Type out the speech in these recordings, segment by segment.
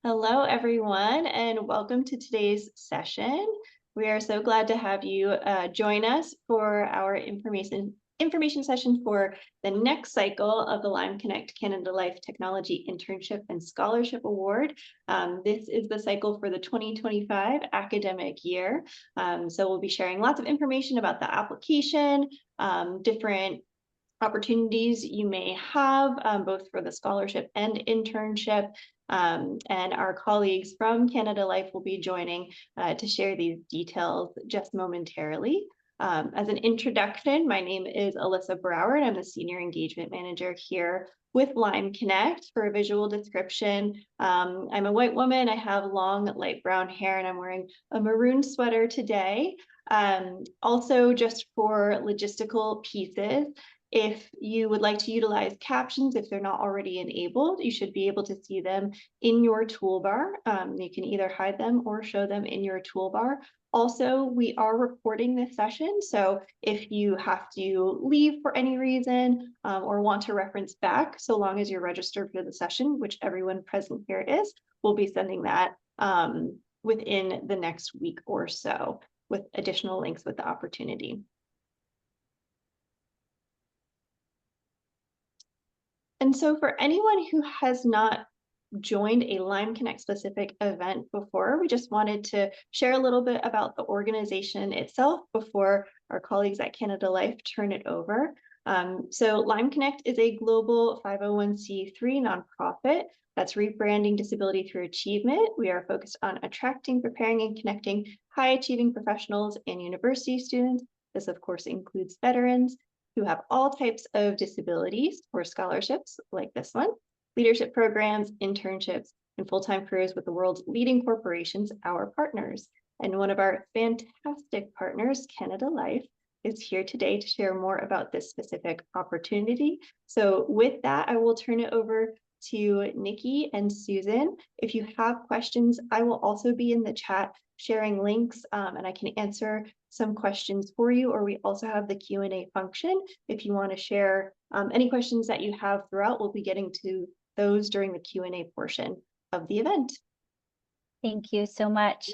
Hello, everyone, and welcome to today's session. We are so glad to have you join us for our information session for the next cycle of the Lyme Connect Canada Life Technology Internship and Scholarship Award. This is the cycle for the 2025 academic year. So we'll be sharing lots of information about the application, different opportunities you may have, both for the scholarship and internship. And our colleagues from Canada Life will be joining to share these details just momentarily. As an introduction, my name is Alyssa Brower, and I'm the Senior Engagement Manager here with Lyme Connect. For a visual description, I'm a white woman. I have long light brown hair, and I'm wearing a maroon sweater today. Also, just for logistical pieces, if you would like to utilize captions, if they're not already enabled, you should be able to see them in your toolbar. You can either hide them or show them in your toolbar. Also, we are recording this session, so if you have to leave for any reason or want to reference back, so long as you're registered for the session, which everyone present here is, we'll be sending that within the next week or so with additional links with the opportunity. And so for anyone who has not joined a Lyme Connect specific event before, we just wanted to share a little bit about the organization itself before our colleagues at Canada Life turn it over. So Lyme Connect is a global 501c3 nonprofit that's rebranding disability through achievement. We are focused on attracting, preparing, and connecting high achieving professionals and university students. This, of course, includes veterans who have all types of disabilities or scholarships like this one, leadership programs, internships, and full-time careers with the world's leading corporations, our partners. And one of our fantastic partners, Canada Life, is here today to share more about this specific opportunity. So with that, I will turn it over to Nikki and Susan. If you have questions, I will also be in the chat sharing links and I can answer some questions for you, or we also have the Q&A function. If you want to share any questions that you have throughout, we'll be getting to those during the Q&A portion of the event. Thank you so much.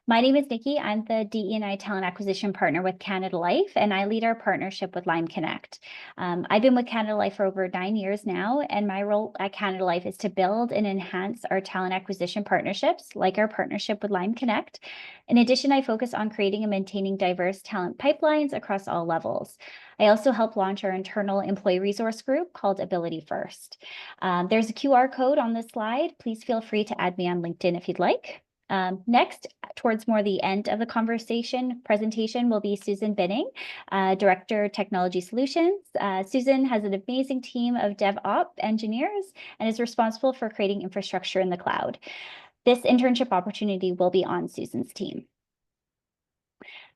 My name is Nikki. I'm the DE&I Talent Acquisition Partner with Canada Life, and I lead our partnership with Lyme Connect. I've been with Canada Life for over 9 years now, and my role at Canada Life is to build and enhance our talent acquisition partnerships, like our partnership with Lyme Connect. In addition, I focus on creating and maintaining diverse talent pipelines across all levels. I also help launch our internal employee resource group called Ability First. There's a QR code on this slide. Please feel free to add me on LinkedIn if you'd like. Next, towards more the end of the presentation will be Susan Binning, Director Technology Solutions. Susan has an amazing team of DevOps engineers and is responsible for creating infrastructure in the cloud. This internship opportunity will be on Susan's team.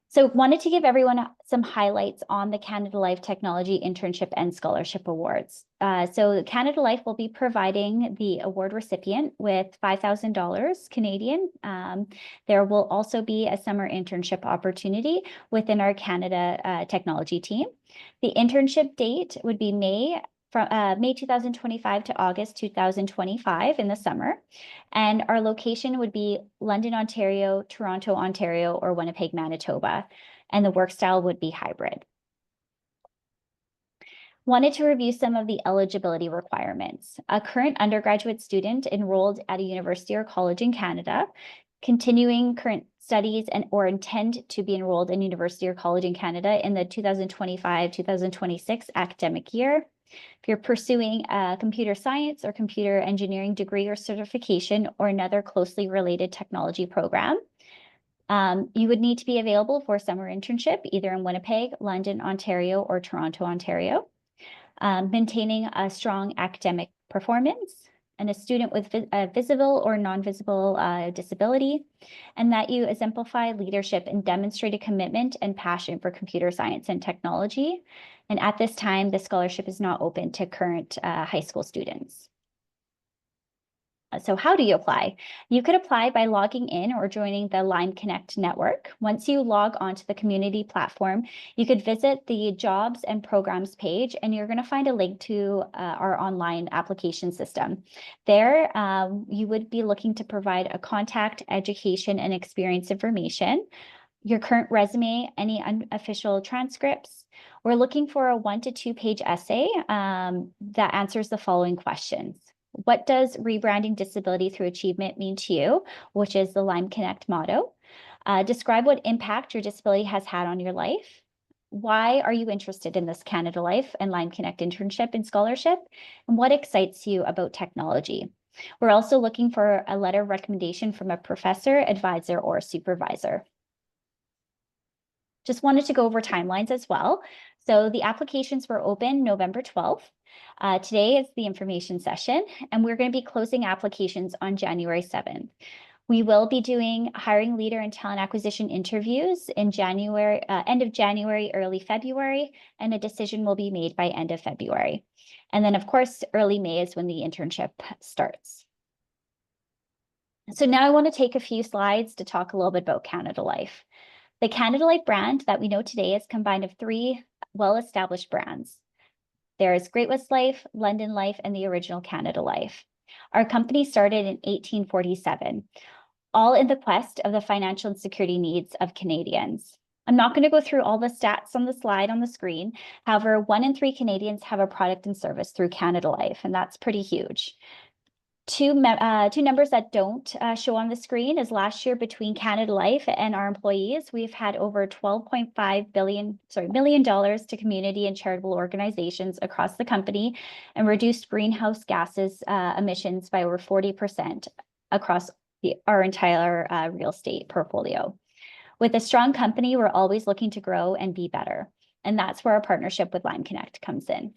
So wanted to give everyone some highlights on the Canada Life Technology Internship and Scholarship Awards. So Canada Life will be providing the award recipient with $5,000 Canadian. There will also be a summer internship opportunity within our Canada technology team. The internship date would be May 2025 to August 2025 in the summer. And our location would be London, Ontario, Toronto, Ontario, or Winnipeg, Manitoba. And the work style would be hybrid. Wanted to review some of the eligibility requirements. A current undergraduate student enrolled at a university or college in Canada, continuing current studies or intend to be enrolled in university or college in Canada in the 2025-2026 academic year. If you're pursuing a computer science or computer engineering degree or certification or another closely related technology program, you would need to be available for a summer internship, either in Winnipeg, London, Ontario, or Toronto, Ontario. Maintaining a strong academic performance, and a student with a visible or non-visible disability, and that you exemplify leadership and demonstrate a commitment and passion for computer science and technology. And at this time, the scholarship is not open to current high school students. So how do you apply? You could apply by logging in or joining the Lime Connect network. Once you log onto the community platform, you could visit the jobs and programs page, and you're going to find a link to our online application system. There, you would be looking to provide a contact, education, and experience information, your current resume, any unofficial transcripts. We're looking for a 1 to 2 page essay that answers the following questions. What does rebranding disability through achievement mean to you, which is the Lime Connect motto? Describe what impact your disability has had on your life. Why are you interested in this Canada Life and Lime Connect internship and scholarship? And what excites you about technology? We're also looking for a letter of recommendation from a professor, advisor, or supervisor. Just wanted to go over timelines as well. So the applications were open November 12th. Today is the information session, and we're going to be closing applications on January 7th. We will be doing hiring leader and talent acquisition interviews in January, end of January, early February, and a decision will be made by end of February. And then, of course, early May is when the internship starts. So now I want to take a few slides to talk a little bit about Canada Life. The Canada Life brand that we know today is combined of 3 well-established brands. There is Great West Life, London Life, and the original Canada Life. Our company started in 1847, all in the quest of the financial and security needs of Canadians. I'm not going to go through all the stats on the slide on the screen. However, 1 in 3 Canadians have a product and service through Canada Life, and that's pretty huge. Two numbers that don't show on the screen is last year between Canada Life and our employees, we've had over $12.5 million to community and charitable organizations across the company and reduced greenhouse gases emissions by over 40% across our entire real estate portfolio. With a strong company, we're always looking to grow and be better. And that's where our partnership with Lime Connect comes in.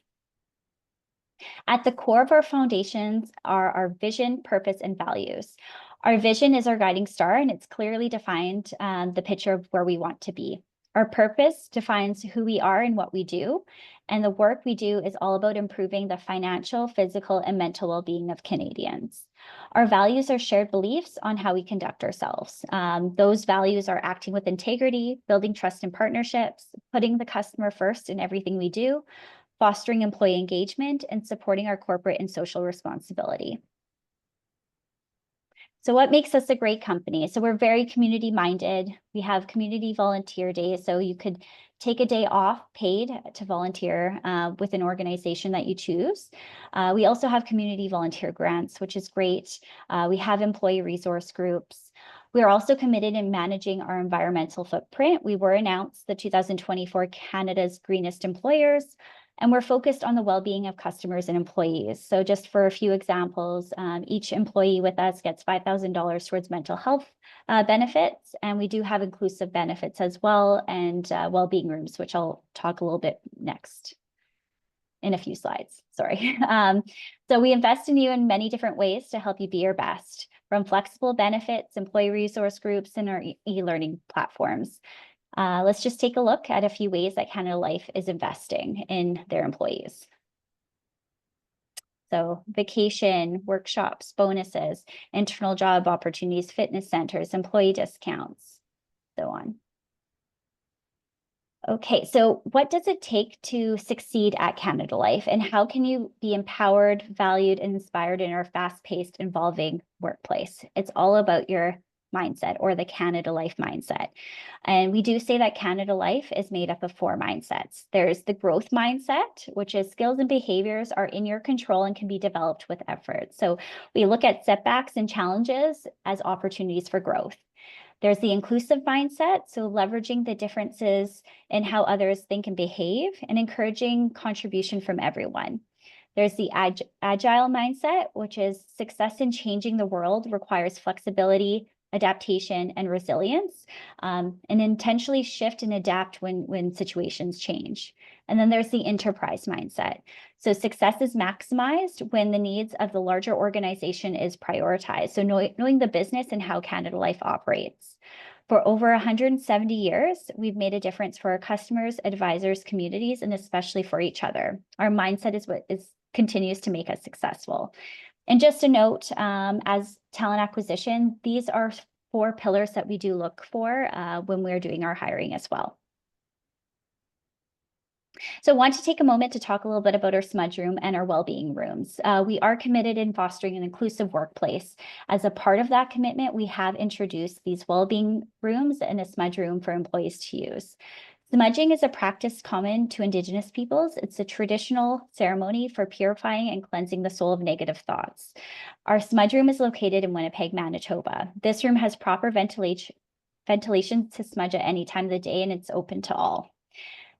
At the core of our foundations are our vision, purpose, and values. Our vision is our guiding star, and it's clearly defined the picture of where we want to be. Our purpose defines who we are and what we do, and the work we do is all about improving the financial, physical, and mental well-being of Canadians. Our values are shared beliefs on how we conduct ourselves. Those values are acting with integrity, building trust and partnerships, putting the customer first in everything we do, fostering employee engagement, and supporting our corporate and social responsibility. So what makes us a great company? So we're very community minded. We have community volunteer days. So you could take a day off paid to volunteer with an organization that you choose. We also have community volunteer grants, which is great. We have employee resource groups. We are also committed in managing our environmental footprint. We were announced the 2024 Canada's Greenest Employers, and we're focused on the well-being of customers and employees. So just for a few examples, each employee with us gets $5,000 towards mental health benefits, and we do have inclusive benefits as well, and well-being rooms, which I'll talk a little bit next in a few slides, sorry. So we invest in you in many different ways to help you be your best, from flexible benefits, employee resource groups, and our e-learning platforms. Let's just take a look at a few ways that Canada Life is investing in their employees. So vacation, workshops, bonuses, internal job opportunities, fitness centers, employee discounts, so on. Okay, so what does it take to succeed at Canada Life, and how can you be empowered, valued, and inspired in our fast-paced, evolving workplace? It's all about your mindset, or the Canada Life mindset. And we do say that Canada Life is made up of 4 mindsets. There's the growth mindset, which is skills and behaviors are in your control and can be developed with effort. So we look at setbacks and challenges as opportunities for growth. There's the inclusive mindset, so leveraging the differences in how others think and behave and encouraging contribution from everyone. There's the agile mindset, which is success in changing the world requires flexibility, adaptation, and resilience, and intentionally shift and adapt when situations change. And then there's the enterprise mindset. So success is maximized when the needs of the larger organization is prioritized. So knowing the business and how Canada Life operates. For over 170 years, we've made a difference for our customers, advisors, communities, and especially for each other. Our mindset is what continues to make us successful. And just a note, as talent acquisition, these are 4 pillars that we do look for when we're doing our hiring as well. So I want to take a moment to talk a little bit about our smudge room and our well-being rooms. We are committed in fostering an inclusive workplace. As a part of that commitment, we have introduced these well-being rooms and a smudge room for employees to use. Smudging is a practice common to Indigenous peoples. It's a traditional ceremony for purifying and cleansing the soul of negative thoughts. Our smudge room is located in Winnipeg, Manitoba. This room has proper ventilation to smudge at any time of the day, and it's open to all.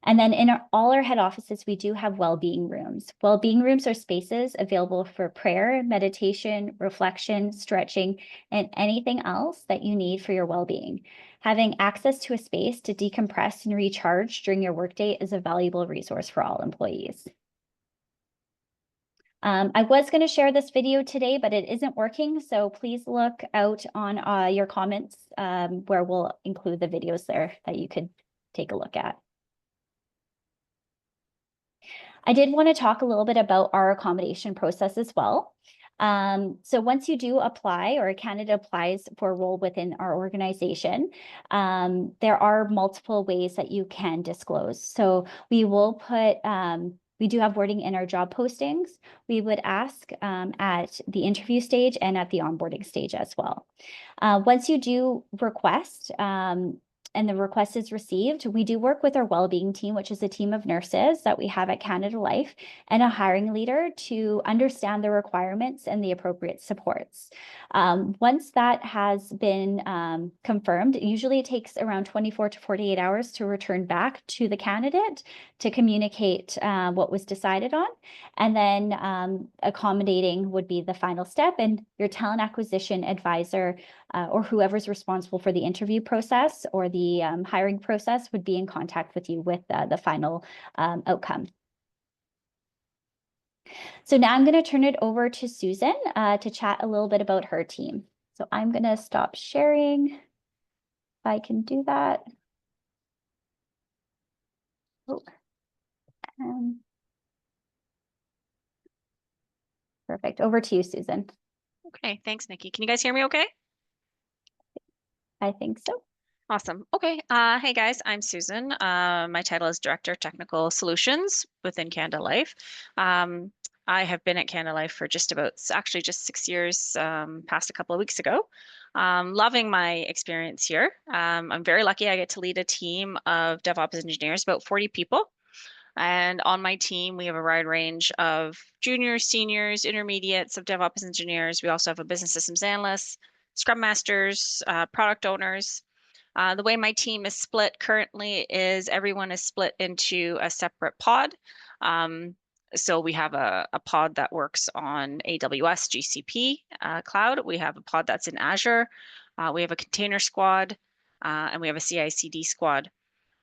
And then in all our head offices, we do have well-being rooms. Well-being rooms are spaces available for prayer, meditation, reflection, stretching, and anything else that you need for your well-being. Having access to a space to decompress and recharge during your workday is a valuable resource for all employees. I was going to share this video today, but it isn't working. So please look out on your comments where we'll include the videos there that you could take a look at. I did want to talk a little bit about our accommodation process as well. So once you do apply or a candidate applies for a role within our organization, there are multiple ways that you can disclose. So we will put, we do have wording in our job postings. We would ask at the interview stage and at the onboarding stage as well. Once you do request, and the request is received, we do work with our well-being team, which is a team of nurses that we have at Canada Life, and a hiring leader to understand the requirements and the appropriate supports. Once that has been confirmed, usually it takes around 24 to 48 hours to return back to the candidate to communicate what was decided on. And then accommodating would be the final step, and your talent acquisition advisor or whoever's responsible for the interview process or the hiring process would be in contact with you with the final outcome. So now I'm going to turn it over to Susan to chat a little bit about her team. So I'm going to stop sharing if I can do that. Oh. Perfect. Over to you, Susan. Okay, thanks, Nikki. Can you guys hear me okay? I think so. Awesome. Okay. Hey guys, I'm Susan. My title is Director of Technical Solutions within Canada Life. I have been at Canada Life for just 6 years, past a couple of weeks ago. Loving my experience here. I'm very lucky I get to lead a team of DevOps engineers, about 40 people. And on my team, we have a wide range of juniors, seniors, intermediates of DevOps engineers. We also have a business systems analyst, Scrum Masters, product owners. The way my team is split currently is everyone is split into a separate pod. So we have a pod that works on AWS, GCP cloud. We have a pod that's in Azure. We have a container squad, and we have a CI/CD squad.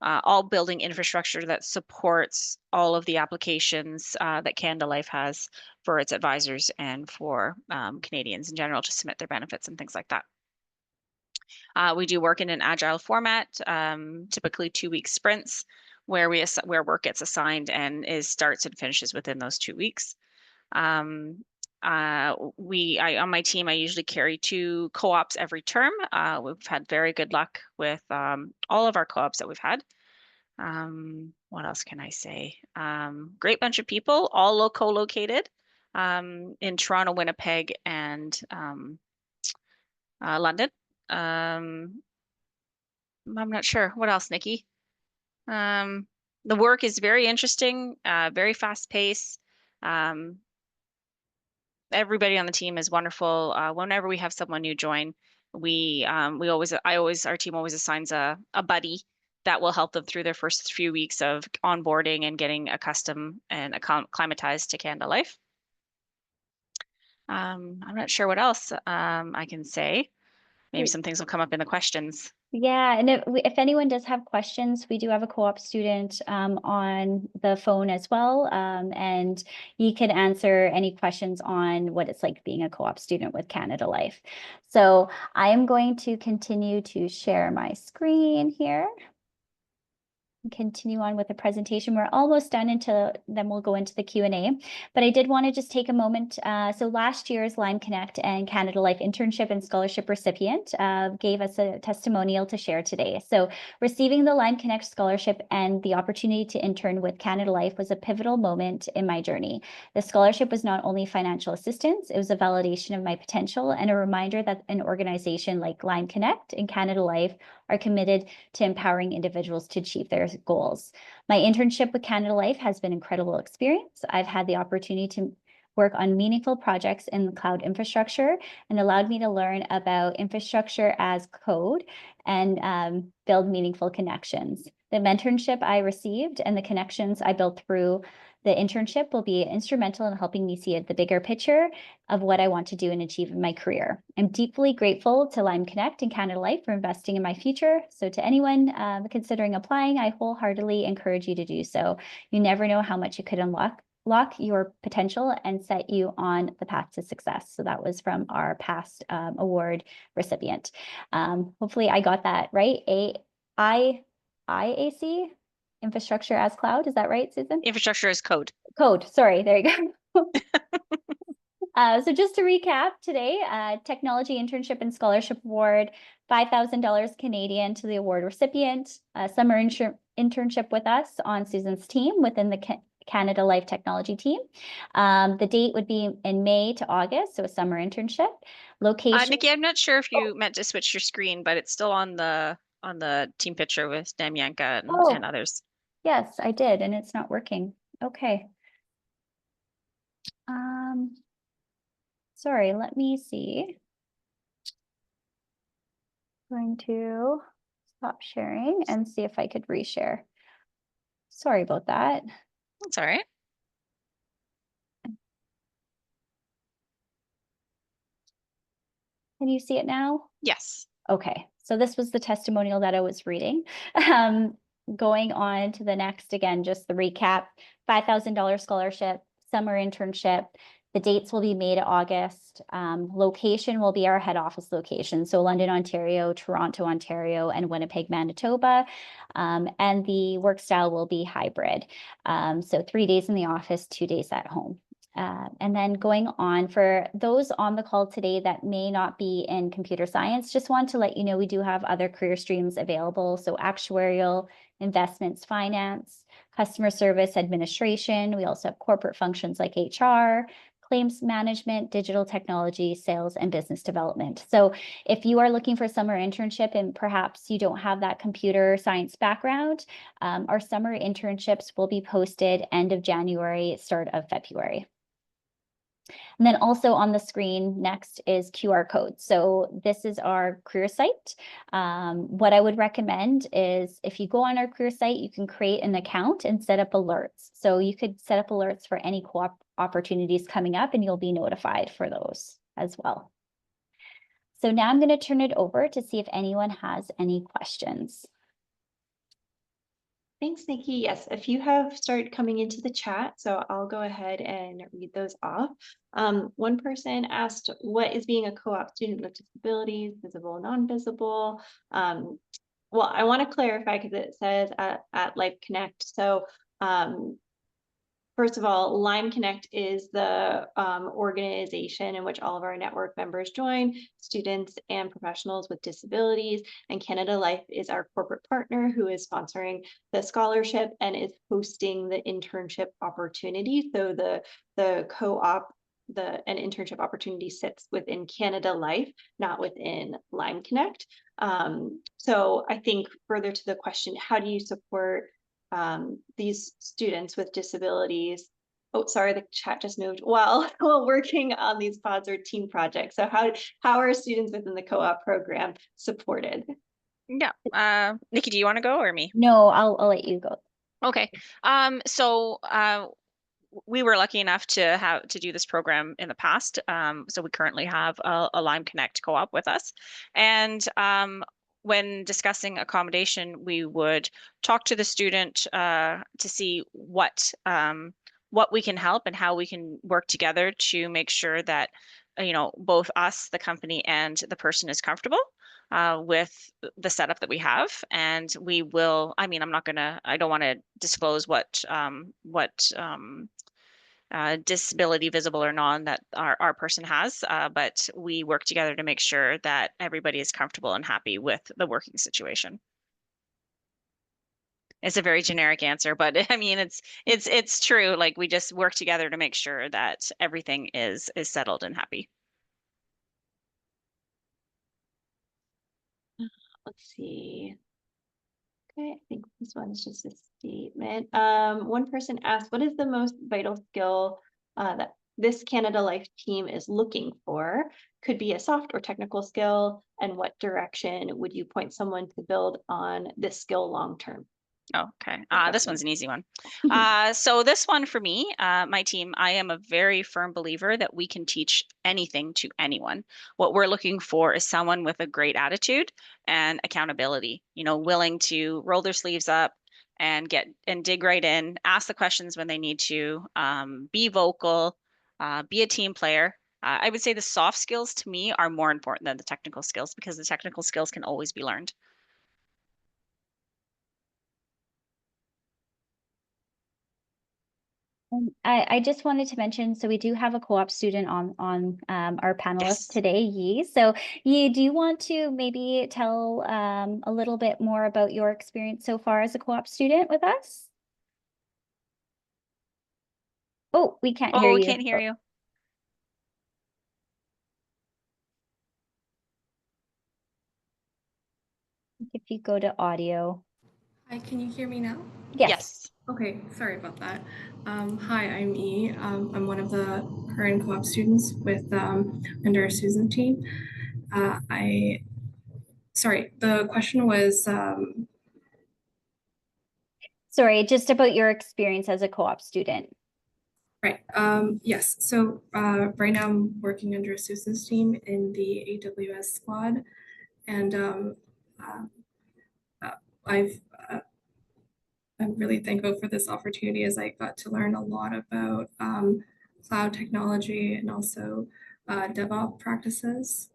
All building infrastructure that supports all of the applications that Canada Life has for its advisors and for Canadians in general to submit their benefits and things like that. We do work in an agile format, typically 2-week sprints, where work gets assigned and starts and finishes within those 2 weeks. On my team, I usually carry 2 co-ops every term. We've had very good luck with all of our co-ops that we've had. What else can I say? Great bunch of people, all co-located in Toronto, Winnipeg, and London. I'm not sure. What else, Nikki? The work is very interesting, very fast paced. Everybody on the team is wonderful. Whenever we have someone new join, our team always assigns a buddy that will help them through their first few weeks of onboarding and getting accustomed and acclimatized to Canada Life. I'm not sure what else I can say. Maybe some things will come up in the questions. Yeah, and if anyone does have questions, we do have a co-op student on the phone as well, and he can answer any questions on what it's like being a co-op student with Canada Life. So I am going to continue to share my screen here. continue on with the presentation. We're almost done until then we'll go into the Q&A. But I did want to just take a moment. So last year's Lime Connect and Canada Life internship and scholarship recipient gave us a testimonial to share today. So receiving the Lime Connect scholarship and the opportunity to intern with Canada Life was a pivotal moment in my journey. The scholarship was not only financial assistance, it was a validation of my potential and a reminder that an organization like Lime Connect and Canada Life are committed to empowering individuals to achieve their goals. My internship with Canada Life has been an incredible experience. I've had the opportunity to work on meaningful projects in the cloud infrastructure and allowed me to learn about infrastructure as code and build meaningful connections. The mentorship I received and the connections I built through the internship will be instrumental in helping me see the bigger picture of what I want to do and achieve in my career. I'm deeply grateful to Lime Connect and Canada Life for investing in my future. So to anyone considering applying, I wholeheartedly encourage you to do so. You never know how much it could unlock your potential and set you on the path to success. So that was from our past award recipient. Hopefully I got that right. IAC, infrastructure as cloud. Is that right, Susan? Infrastructure as code. Code. Sorry, there you go. So just to recap today, Technology Internship and Scholarship Award, $5,000 Canadian to the award recipient, summer internship with us on Susan's team within the Canada Life Technology team. The date would be in May to August, so a summer internship. Location. Nikki, I'm not sure if you meant to switch your screen, but it's still on the team picture with Damyanka and others. Yes, I did, and it's not working. Okay. Sorry, let me see. Going to stop sharing and see if I could reshare. Sorry about that. That's all right. Can you see it now? Yes. Okay, so this was the testimonial that I was reading. Going on to the next, again, just the recap, $5,000 scholarship, summer internship. The dates will be May to August. Location will be our head office location. So London, Ontario, Toronto, Ontario, and Winnipeg, Manitoba. And the work style will be hybrid. So 3 days in the office, 2 days at home. And then going on, for those on the call today that may not be in computer science, just want to let you know we do have other career streams available. So actuarial, investments, finance, customer service, administration. We also have corporate functions like HR, claims management, digital technology, sales, and business development. So if you are looking for a summer internship and perhaps you don't have that computer science background, our summer internships will be posted end of January, start of February. And then also on the screen next is QR code. So this is our career site. What I would recommend is if you go on our career site, you can create an account and set up alerts. So you could set up alerts for any co-op opportunities coming up and you'll be notified for those as well. So now I'm going to turn it over to see if anyone has any questions. Thanks, Nikki. Yes, a few have started coming into the chat, so I'll go ahead and read those off. One person asked, what is being a co-op student with disabilities, visible, non-visible? Well, I want to clarify because it says at Life Connect. So first of all, Lime Connect is the organization in which all of our network members join, students and professionals with disabilities. And Canada Life is our corporate partner who is sponsoring the scholarship and is hosting the internship opportunity. So the co-op, an internship opportunity sits within Canada Life, not within Lime Connect. So I think further to the question, how do you support these students with disabilities? Oh, sorry, the chat just moved. While working on these pods or team projects. So how are students within the co-op program supported? Yeah. Nikki, do you want to go or me? No, I'll let you go. Okay. So we were lucky enough to do this program in the past. So we currently have a Lime Connect co-op with us. And when discussing accommodation, we would talk to the student to see what we can help and how we can work together to make sure that both us, the company, and the person is comfortable. with the setup that we have. And we will, I mean, I don't want to disclose what disability, visible or non, that our person has, but we work together to make sure that everybody is comfortable and happy with the working situation. It's a very generic answer, but I mean, it's true. Like, we just work together to make sure that everything is settled and happy. Let's see. Okay, I think this one is just a statement. One person asked, what is the most vital skill that this Canada Life team is looking for? Could be a soft or technical skill, and what direction would you point someone to build on this skill long term? Oh, okay. Good This question. one's an easy one. So this one for me, my team, I am a very firm believer that we can teach anything to anyone. What we're looking for is someone with a great attitude and accountability, willing to roll their sleeves up and dig right in, ask the questions when they need to, be vocal, be a team player. I would say the soft skills to me are more important than the technical skills, because the technical skills can always be learned. And I just wanted to mention, so we do have a co-op student on our panelist Yes. today, Yi. So Yi, do you want to maybe tell a little bit more about your experience so far as a co-op student with us? Oh, we can't hear Oh, we you. can't hear you. If you go to audio. Hi, can you hear me now? Yes. Yes. Okay, sorry about that. Hi, I'm E. I'm one of the current co-op students with under Susan's team. Sorry, the question was, Sorry, just about your experience as a co-op student. right. Yes, so right now I'm working under Susan's team in the AWS squad, and I've I'm really thankful for this opportunity as I got to learn a lot about cloud technology and also DevOps practices.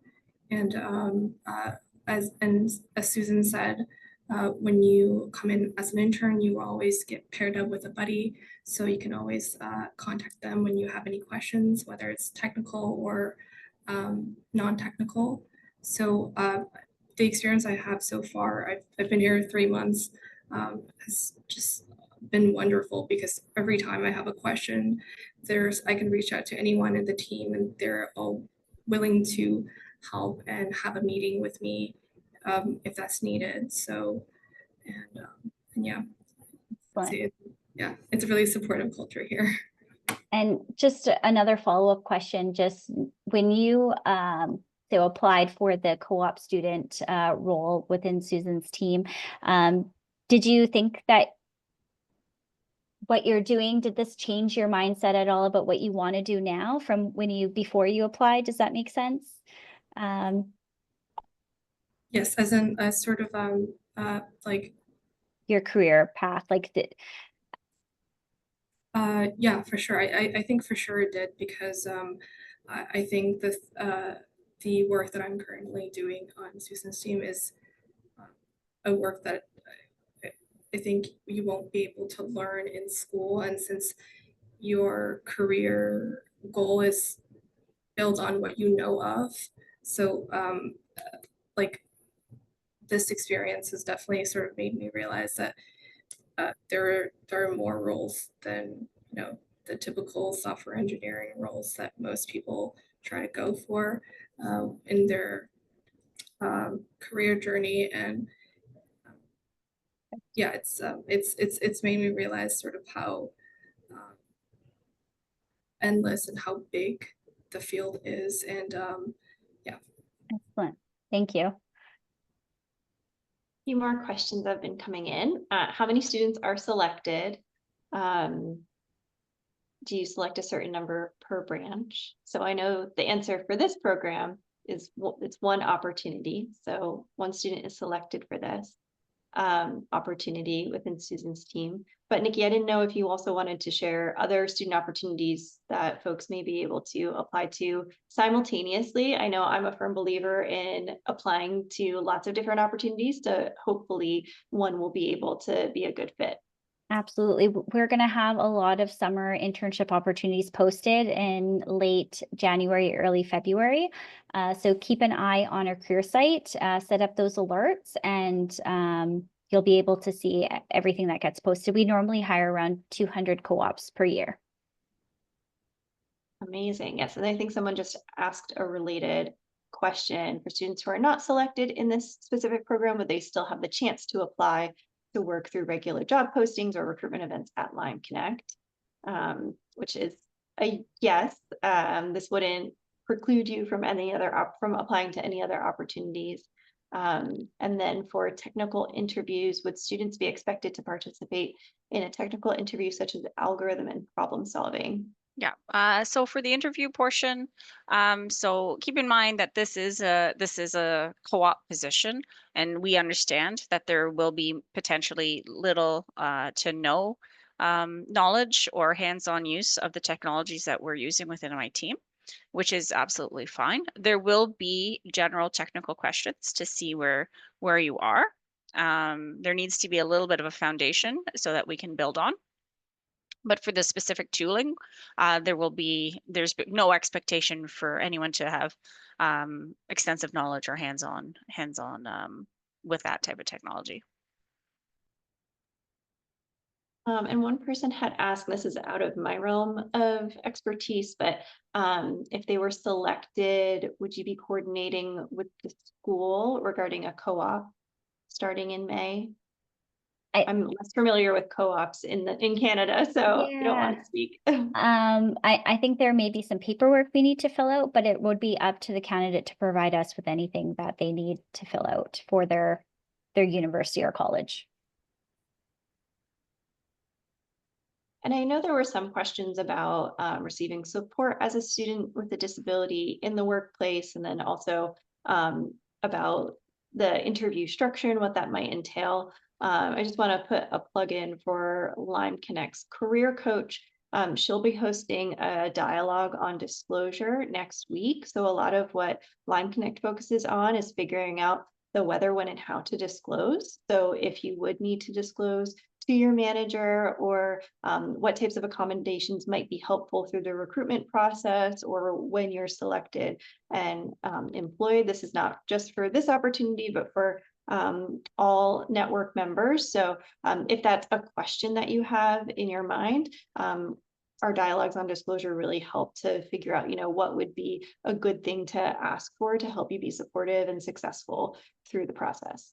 And as Susan said, when you come in as an intern, you always get paired up with a buddy, so you can always contact them when you have any questions, whether it's technical or non-technical. So the experience I have so far, I've been here 3 months, has just been wonderful, because every time I have a question, I can reach out to anyone in the team, and they're all willing to help and have a meeting with me if that's needed. So, and yeah, it's a really supportive culture here. And just another follow-up question, just when you so applied for the co-op student role within Susan's team, did you think that what you're doing, did this change your mindset at all about what you want to do now from before you applied? Does that make sense? Yes, as sort of like your career path, yeah, for sure. I think for sure it did, because I think the work that I'm currently doing on Susan's team is a work that I think you won't be able to learn in school. And since your career goal is built on what you know of, so like this experience has definitely sort of made me realize that there are more roles than the typical software engineering roles that most people try to go for in their career journey. And yeah, it's made me realize sort of how endless and how big the field is. And yeah. excellent. Thank you. Few more questions have been coming in. How many students are selected? Do you select a certain number per branch? So I know the answer for this program is it's one opportunity. So one student is selected for this. opportunity within Susan's team. But Nikki, I didn't know if you also wanted to share other student opportunities that folks may be able to apply to simultaneously. I know I'm a firm believer in applying to lots of different opportunities to hopefully one will be able to be a good fit. Absolutely. We're going to have a lot of summer internship opportunities posted in late January, early February. So keep an eye on our career site, set up those alerts, and you'll be able to see everything that gets posted. We normally hire around 200 co-ops per year. Amazing. Yes, and I think someone just asked a related question for students who are not selected in this specific program, but they still have the chance to apply to work through regular job postings or recruitment events at Lime Connect, which is a yes. This wouldn't preclude you from from applying to any other opportunities. And then for technical interviews, would students be expected to participate in a technical interview such as algorithm and problem solving? Yeah. So for the interview portion, so keep in mind that this is a co-op position, and we understand that there will be potentially little to no knowledge or hands-on use of the technologies that we're using within my team, which is absolutely fine. There will be general technical questions to see where you are. There needs to be a little bit of a foundation so that we can build on. But for the specific tooling, there's no expectation for anyone to have extensive knowledge or hands-on with that type of technology. And one person had asked, this is out of my realm of expertise, but if they were selected, would you be coordinating with the school regarding a co-op starting in May? I'm less familiar with co-ops in Canada, so I don't want to speak. I think there may be some paperwork we need to fill out, but it would be up to the candidate to provide us with anything that they need to fill out for their university or college. And I know there were some questions about receiving support as a student with a disability in the workplace, and then also about the interview structure and what that might entail. I just want to put a plug in for Lime Connect's career coach. She'll be hosting a dialogue on disclosure next week. So a lot of what Lime Connect focuses on is figuring out the whether, when, and how to disclose. So if you would need to disclose to your manager, or what types of accommodations might be helpful through the recruitment process or when you're selected and employed. This is not just for this opportunity, but for all network members. So if that's a question that you have in your mind, our dialogues on disclosure really help to figure out, what would be a good thing to ask for to help you be supportive and successful through the process.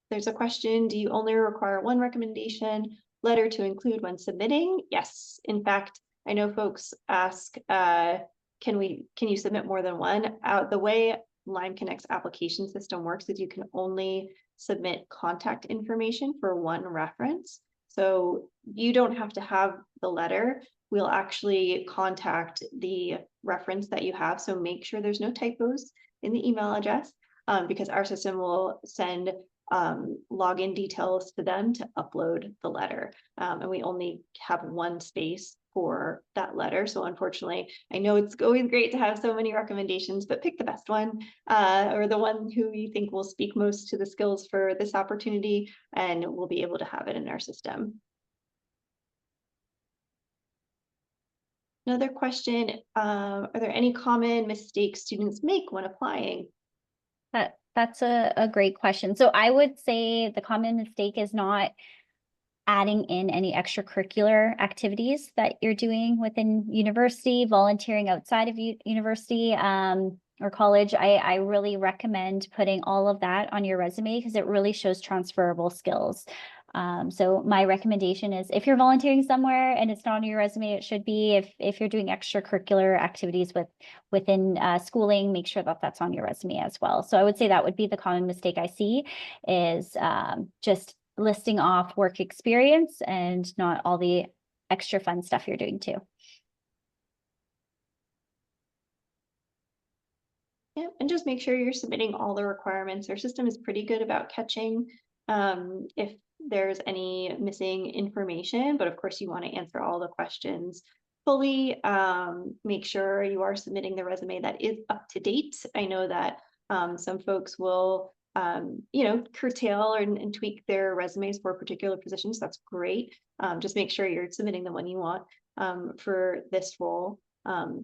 There's a question, do you only require one recommendation letter to include when submitting? Yes. In fact, I know folks ask, can you submit more than one? The way Lime Connect's application system works is you can only submit contact information for one reference. So you don't have to have the letter. We'll actually contact the reference that you have. So make sure there's no typos in the email address, because our system will send login details to them to upload the letter. And we only have one space for that letter. So unfortunately, I know it's always great to have so many recommendations, but pick the best one, or the one who you think will speak most to the skills for this opportunity, and we'll be able to have it in our system. Another question, are there any common mistakes students make when applying? That's a great question. So I would say the common mistake is not adding in any extracurricular activities that you're doing within university, volunteering outside of university or college. I really recommend putting all of that on your resume because it really shows transferable skills. So my recommendation is if you're volunteering somewhere and it's not on your resume, it should be. If you're doing extracurricular activities within schooling, make sure that that's on your resume as well. So I would say that would be the common mistake I see is just listing off work experience and not all the extra fun stuff you're doing too. Yeah, and just make sure you're submitting all the requirements. Our system is pretty good about catching if there's any missing information, but of course you want to answer all the questions fully. Make sure you are submitting the resume that is up to date. I know that some folks will curtail and tweak their resumes for particular positions. That's great. Just make sure you're submitting the one you want for this role.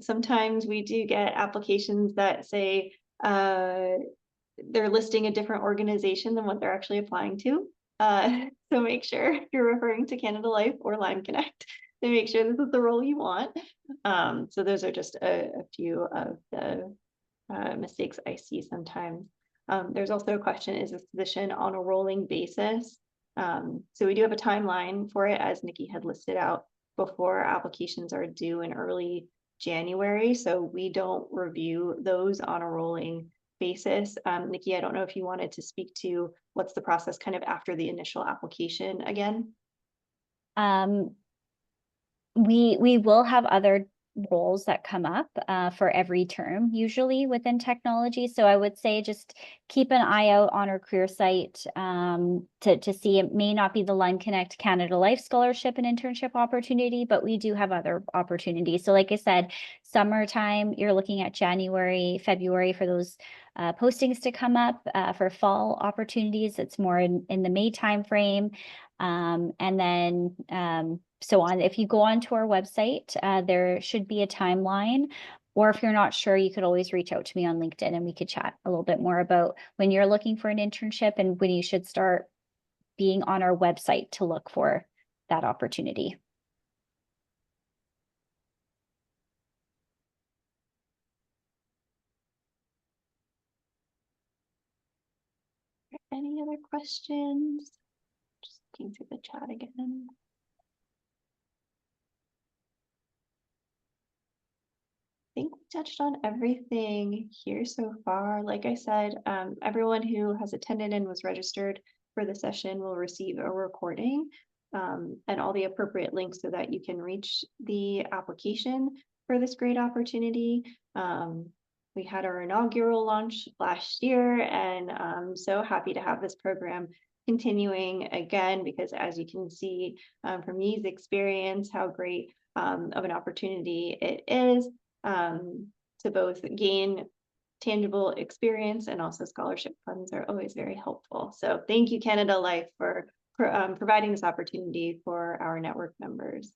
Sometimes we do get applications that say they're listing a different organization than what they're actually applying to. So make sure you're referring to Canada Life or Lime Connect to make sure this is the role you want. So those are just a few of the mistakes I see sometimes. There's also a question, is this position on a rolling basis? So we do have a timeline for it, as Nikki had listed out before. Applications are due in early January, so we don't review those on a rolling basis. Nikki, I don't know if you wanted to speak to what's the process kind of after the initial application again? We will have other roles that come up for every term, usually within technology. So I would say just keep an eye out on our career site to see. It may not be the Lime Connect Canada Life Scholarship and Internship opportunity, but we do have other opportunities. So like I said, summertime, you're looking at January, February for those postings to come up. For fall opportunities, it's more in the May timeframe. And then so on. If you go onto our website, there should be a timeline, or if you're not sure, you could always reach out to me on LinkedIn and we could chat a little bit more about when you're looking for an internship and when you should start being on our website to look for that opportunity. Any other questions? Just looking through the chat again. I think we touched on everything here so far. Like I said, everyone who has attended and was registered for the session will receive a recording and all the appropriate links so that you can reach the application for this great opportunity. We had our inaugural launch last year, and I'm so happy to have this program continuing again, because as you can see from Yee's experience, how great of an opportunity it is to both gain tangible experience, and also scholarship funds are always very helpful. So thank you, Canada Life, for providing this opportunity for our network members.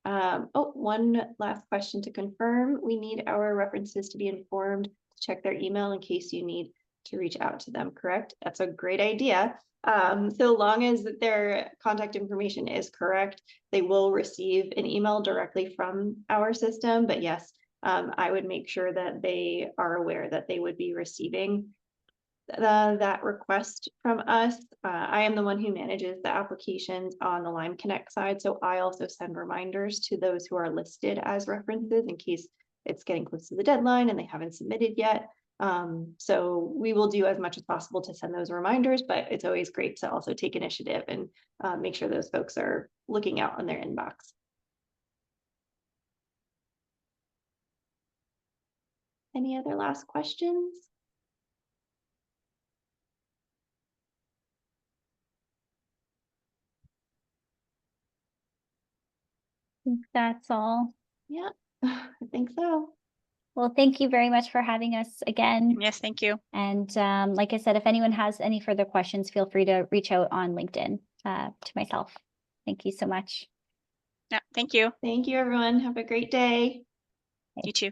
Oh, one last question to confirm. We need our references to be informed to check their email in case you need to reach out to them, correct? That's a great idea. So long as their contact information is correct, they will receive an email directly from our system. But yes, I would make sure that they are aware that they would be receiving that request from us. I am the one who manages the applications on the Lime Connect side, so I also send reminders to those who are listed as references in case it's getting close to the deadline and they haven't submitted yet. So we will do as much as possible to send those reminders, but it's always great to also take initiative and make sure those folks are looking out on their inbox. Any other last questions? I think that's all. Yeah, I think so. Well, thank you very much for having us again. Yes, thank you. And like I said, if anyone has any further questions, feel free to reach out on LinkedIn to myself. Thank you so much. Yeah, thank you. Thank you, everyone. Have a great day. You too.